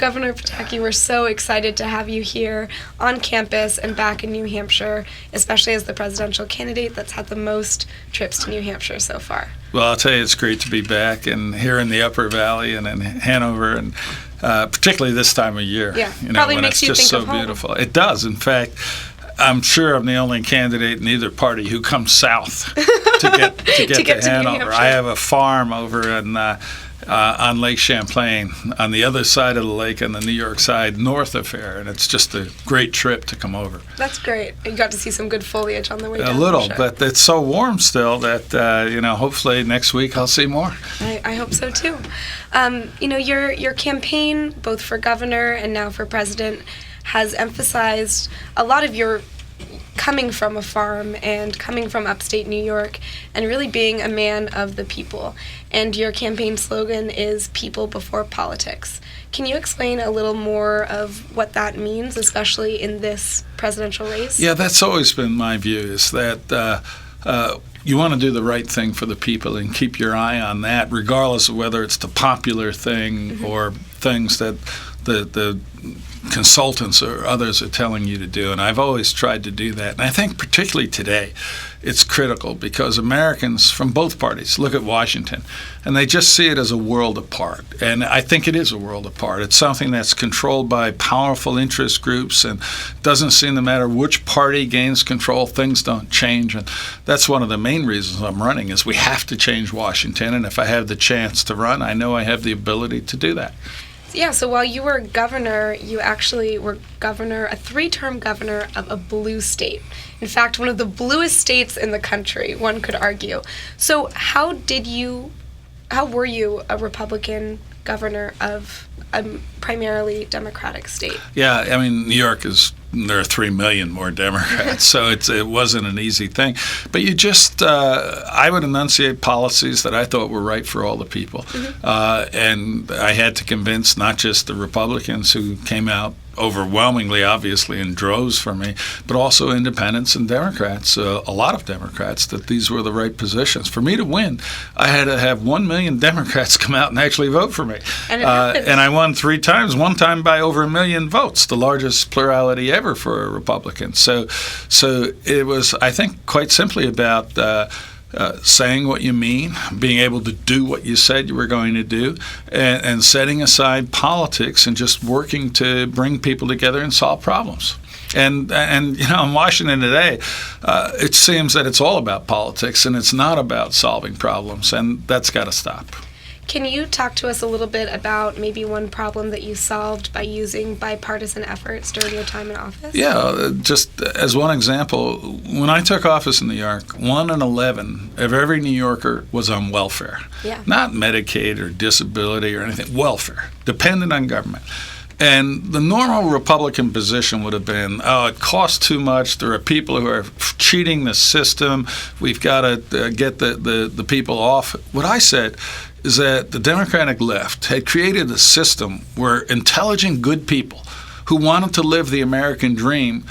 Governor Pataki, we're so excited to have you here on campus and back in New Hampshire, especially as the presidential candidate that's had the most trips to New Hampshire so far. Well, I'll tell you, it's great to be back and here in the Upper Valley and in Hanover, and particularly this time of year. Yeah, probably when makes it's just so beautiful. It does. In fact, I'm sure I'm the only candidate in either party who comes south to get to Hanover. I have a farm over in on Lake Champlain, on the other side of the lake, on the New York side, north of here, and it's just a great trip to come over. That's great. You got to see some good foliage on the way down. A little, but it's so warm still that hopefully next week I'll see more. I hope so too. Your campaign, both for governor and now for president, has emphasized a lot of your coming from a farm and coming from upstate New York and really being a man of the people. And your campaign slogan is people before politics. Can you explain a little more of what that means, especially in this presidential race? Yeah, that's always been my view, is that you want to do the right thing for the people and keep your eye on that, regardless of whether it's the popular thing or things that the consultants or others are telling you to do. And I've always tried to do that. And I think particularly today it's critical because Americans from both parties look at Washington and they just see it as a world apart. And I think it is a world apart. It's something that's controlled by powerful interest groups, and doesn't seem to matter which party gains control, things don't change. And that's one of the main reasons I'm running, is we have to change Washington. And if I have the chance to run, I know I have the ability to do that. Yeah, so while you were governor, you actually were governor, a 3-term governor of a blue state. In fact, one of the bluest states in the country, one could argue. So how were you a Republican governor of a primarily Democratic state? Yeah, I mean, New York there are 3 million more Democrats, so it wasn't an easy thing. But you just, I would enunciate policies that I thought were right for all the people. And I had to convince not just the Republicans who came out overwhelmingly, obviously, in droves for me, but also independents and Democrats, a lot of Democrats, that these were the right positions. For me to win, I had to have 1 million Democrats come out and actually vote for me. And I won 3 times, one time by over 1 million votes, the largest plurality ever for a Republican. So it was, I think, quite simply about saying what you mean, being able to do what you said you were going to do, and setting aside politics and just working to bring people together and solve problems. And in Washington today, it seems that it's all about politics and it's not about solving problems, and that's got to stop. Can you talk to us a little bit about maybe one problem that you solved by using bipartisan efforts during your time in office? Yeah, just as one example, when I took office in New York, 1 in 11 of every New Yorker was on welfare. Yeah. Not Medicaid or disability or anything, welfare, dependent on government. And the normal Republican position would have been, it costs too much. There are people who are cheating the system. We've got to get the people off. What I said is that the Democratic left had created a system where intelligent, good people who wanted to live the American dream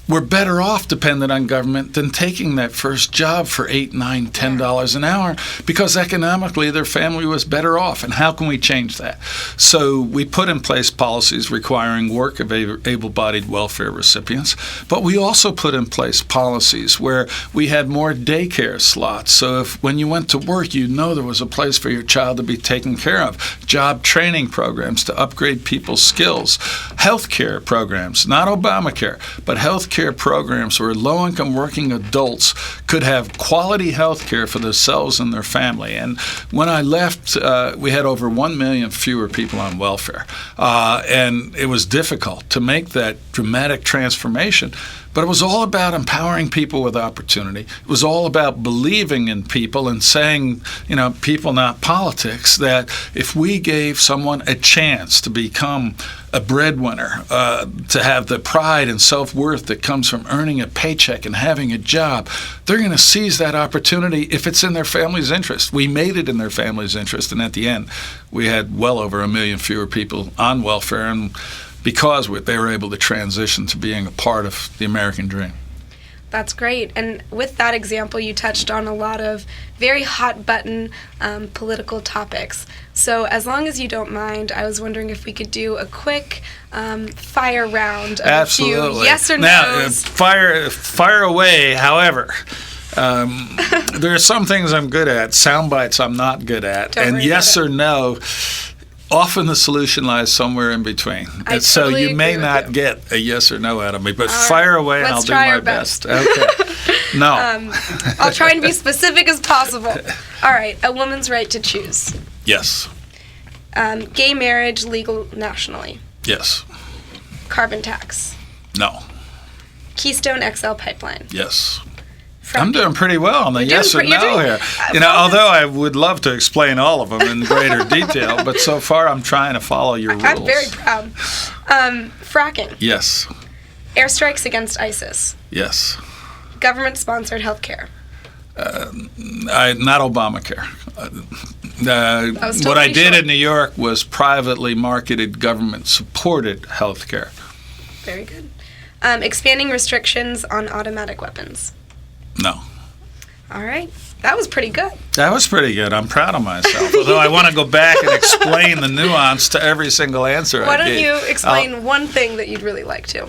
were better off dependent on government than taking that first job for $8, $9, $10 an hour, because economically their family was better off. And how can we change that? So we put in place policies requiring work of able-bodied welfare recipients, but we also put in place policies where we had more daycare slots. So if when you went to work, you know there was a place for your child to be taken care of. Job training programs to upgrade people's skills. Health care programs, not Obamacare, but health care programs where low-income working adults could have quality health care for themselves and their family. And when I left, we had over 1 million fewer people on welfare. And it was difficult to make that dramatic transformation. But it was all about empowering people with opportunity. It was all about believing in people and saying, people, not politics, that if we gave someone a chance to become a breadwinner, to have the pride and self-worth that comes from earning a paycheck and having a job, they're going to seize that opportunity if it's in their family's interest. We made it in their family's interest, and at the end, we had well over 1 million fewer people on welfare, and because they were able to transition to being a part of the American dream. That's great. And with that example, you touched on a lot of very hot-button political topics. So as long as you don't mind, I was wondering if we could do a quick fire round of Absolutely. a few yes or now, no's. Fire away, however. There are some things I'm good at, sound bites I'm not good at, Don't and worry yes about or no, often the solution lies somewhere in between. I And so totally you may agree with not you. get a yes or no out of me, but All right. fire away and Let's I'll do try my our best. Okay. No. I'll try and be specific as possible. All right, a woman's right to choose. Yes. Gay marriage legal nationally. Yes. Carbon tax. No. Keystone XL pipeline. Yes. Fracking. I'm doing pretty well on the You're yes or doing pre- no you're here. doing- Although I would love to explain all of them in greater detail, but so far I'm trying to follow your rules. I'm very proud. Fracking. Yes. Airstrikes against ISIS. Yes. Government-sponsored health care. Not Obamacare. still What I pretty did short. in New York was privately marketed government-supported health care. Very good. Expanding restrictions on automatic weapons. No. All right. That was pretty good. That was pretty good. I'm proud of myself. Although I want to go back and explain the nuance to every single answer Why I don't gave. you explain one thing that you'd really like to?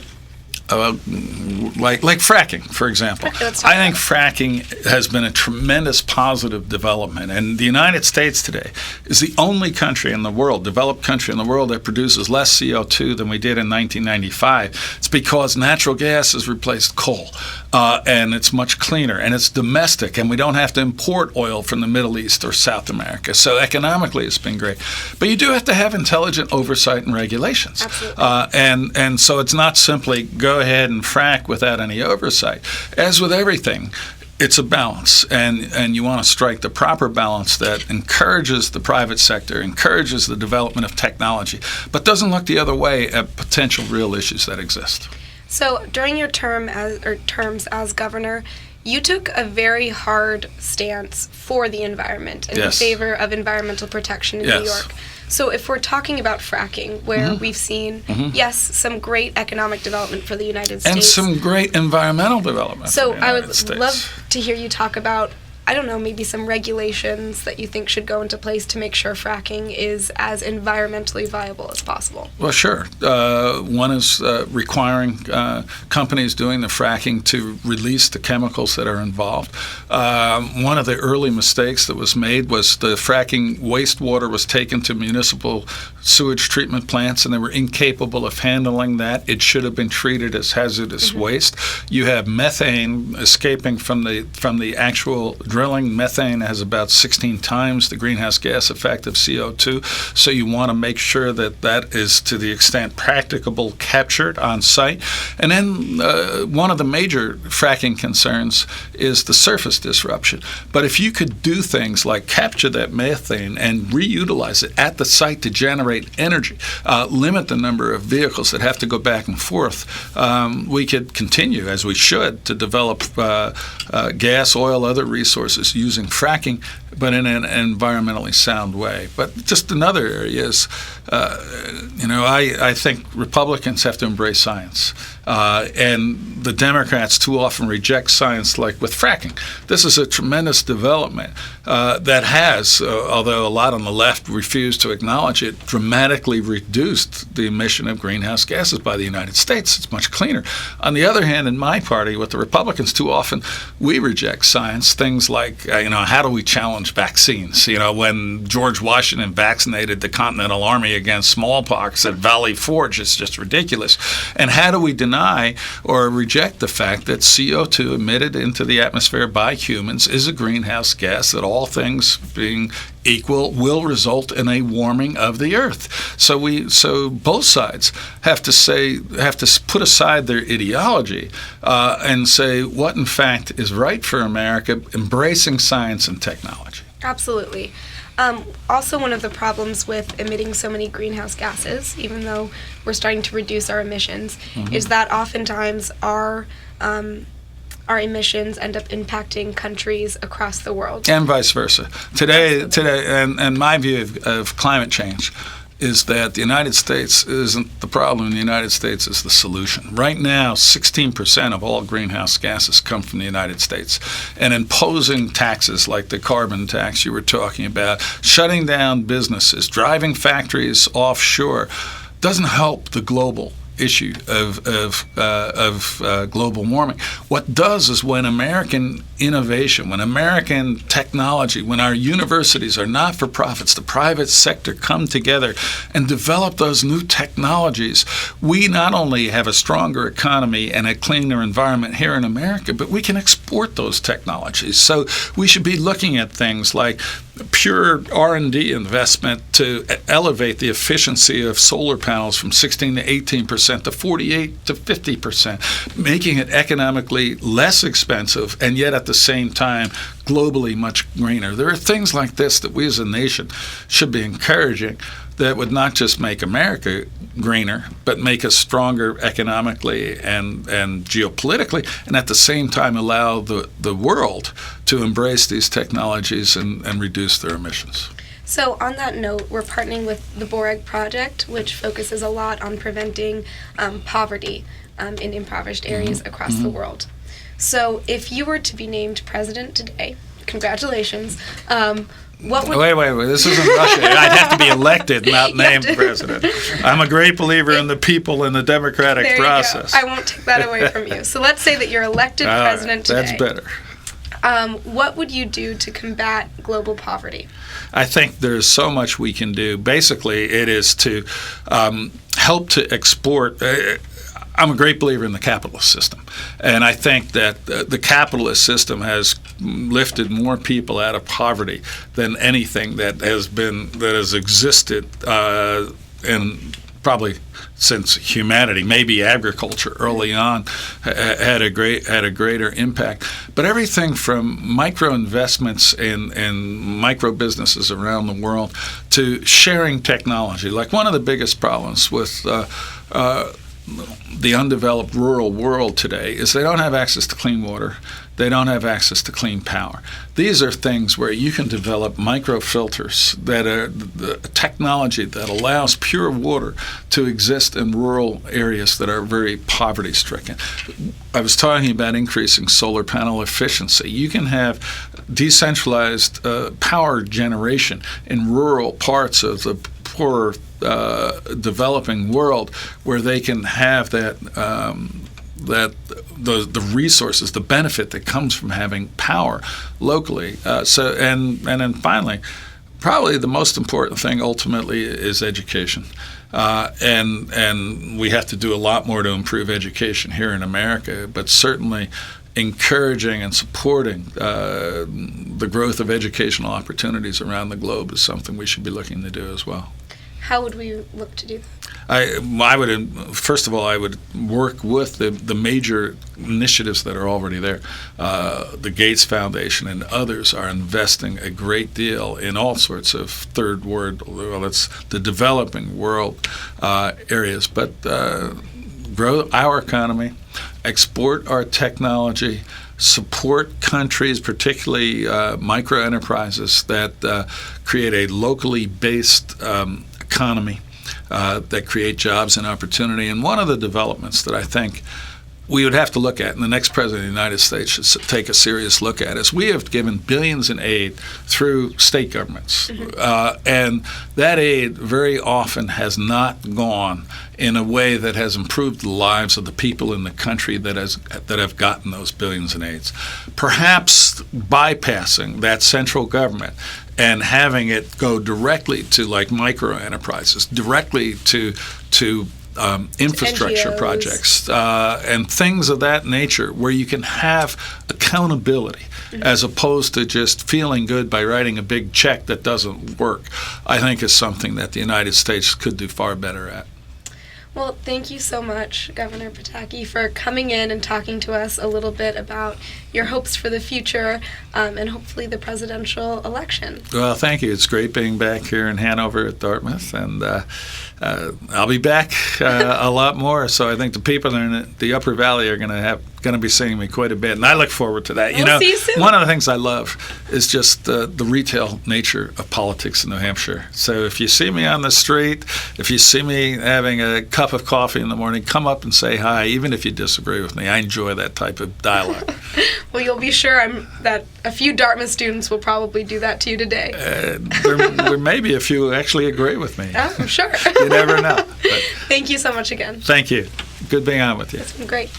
Like fracking, for example. Okay, let's talk I think fracking has been a tremendous positive development, and the United States today is the only country in the world, developed country in the world, that produces less CO2 than we did in 1995. It's because natural gas has replaced coal, and it's much cleaner, and it's domestic, and we don't have to import oil from the Middle East or South America. So economically, it's been great. But you do have to have intelligent oversight and regulations. Absolutely. And so it's not simply go ahead and frack without any oversight. As with everything, it's a balance, and you want to strike the proper balance that encourages the private sector, encourages the development of technology, but doesn't look the other way at potential real issues that exist. So during your terms as governor, you took a very hard stance for the environment and in Yes. favor of environmental protection in Yes. New York. So if we're talking about fracking, where we've seen, yes, some great economic development for the United States. And some great environmental development. So for the I United would States. love to hear you talk about, I don't know, maybe some regulations that you think should go into place to make sure fracking is as environmentally viable as possible. Well, sure. One is requiring companies doing the fracking to release the chemicals that are involved. One of the early mistakes that was made was the fracking wastewater was taken to municipal sewage treatment plants, and they were incapable of handling that. It should have been treated as hazardous waste. You have methane escaping from the actual drilling. Methane has about 16 times the greenhouse gas effect of CO2, so you want to make sure that that is, to the extent practicable, captured on site. And then one of the major fracking concerns is the surface disruption. But if you could do things like capture that methane and reutilize it at the site to generate energy, limit the number of vehicles that have to go back and forth, we could continue, as we should, to develop gas, oil, other resources using fracking, but in an environmentally sound way. But just another area is, I think Republicans have to embrace science. And the Democrats too often reject science, like with fracking. This is a tremendous development that has, although a lot on the left refuse to acknowledge it, dramatically reduced the emission of greenhouse gases by the United States. It's much cleaner. On the other hand, in my party, with the Republicans too often, we reject science. Things like, how do we challenge vaccines? When George Washington vaccinated the Continental Army against smallpox at Valley Forge, it's just ridiculous. And how do we deny or reject the fact that CO2 emitted into the atmosphere by humans is a greenhouse gas that, all things being equal, will result in a warming of the earth? So both sides have to put aside their ideology and say what in fact is right for America, embracing science and technology. Absolutely. Also, one of the problems with emitting so many greenhouse gases, even though we're starting to reduce our emissions, is that oftentimes our emissions end up impacting countries across the world. And vice versa. Today, and my view of climate change, is that the United States isn't the problem. The United States is the solution. Right now, 16% of all greenhouse gases come from the United States. And imposing taxes like the carbon tax you were talking about, shutting down businesses, driving factories offshore, doesn't help the global issue of global warming. What does is when American innovation, when American technology, when our universities are not-for-profits, the private sector come together and develop those new technologies, we not only have a stronger economy and a cleaner environment here in America, but we can export those technologies. So we should be looking at things like pure R&D investment to elevate the efficiency of solar panels from 16 to 18% to 48 to 50%, making it economically less expensive and yet at the same time globally much greener. There are things like this that we as a nation should be encouraging that would not just make America greener, but make us stronger economically and geopolitically, and at the same time allow the world to embrace these technologies and reduce their emissions. So on that note, we're partnering with the Boreg Project, which focuses a lot on preventing poverty in impoverished areas across the world. So if you were to be named president today, congratulations, what would... Wait, this isn't Russia. I'd have to be elected, not named president. I'm a great believer in the people and the democratic there process. You go. I won't take that away from you. So let's say that you're elected president today. That's better. What would you do to combat global poverty? I think there's so much we can do. Basically, it is to help to export. I'm a great believer in the capitalist system, and I think that the capitalist system has lifted more people out of poverty than anything that has existed in probably since humanity. Maybe agriculture early on had a greater impact, but everything from micro investments in micro businesses around the world to sharing technology. Like one of the biggest problems with the undeveloped rural world today is they don't have access to clean water. They don't have access to clean power. These are things where you can develop microfilters that are the technology that allows pure water to exist in rural areas that are very poverty-stricken. I was talking about increasing solar panel efficiency. You can have decentralized power generation in rural parts of the poorer developing world where they can have the resources, the benefit that comes from having power locally. And then finally, probably the most important thing ultimately is education. And we have to do a lot more to improve education here in America, but certainly encouraging and supporting the growth of educational opportunities around the globe is something we should be looking to do as well. How would we look to do that? I would, first of all, I would work with the major initiatives that are already there. The Gates Foundation and others are investing a great deal in all sorts of third world, well, it's the developing world areas, but grow our economy, export our technology, support countries, particularly micro enterprises that create a locally based economy that create jobs and opportunity. And one of the developments that I think we would have to look at, and the next president of the United States should take a serious look at, is we have given billions in aid through state governments. And that aid very often has not gone in a way that has improved the lives of the people in the country that have gotten those billions in aids. Perhaps bypassing that central government and having it go directly to like micro enterprises, directly to infrastructure projects and things of that nature where you can have accountability as opposed to just feeling good by writing a big check that doesn't work, I think is something that the United States could do far better at. Well, thank you so much, Governor Pataki, for coming in and talking to us a little bit about your hopes for the future and hopefully the presidential election. Well, thank you. It's great being back here in Hanover at Dartmouth, and I'll be back a lot more. So I think the people in the Upper Valley are going to have going to be seeing me quite a bit, and I look forward to that. We'll see you soon. One of the things I love is just the retail nature of politics in New Hampshire. So if you see me on the street, if you see me having a cup of coffee in the morning, come up and say hi, even if you disagree with me. I enjoy that type of dialogue. Well, you'll be sure that a few Dartmouth students will probably do that to you today. There may be a few who actually agree with me. Oh, I'm sure. You never know. But Thank you so much again. thank you. Good being on with you. It's been great.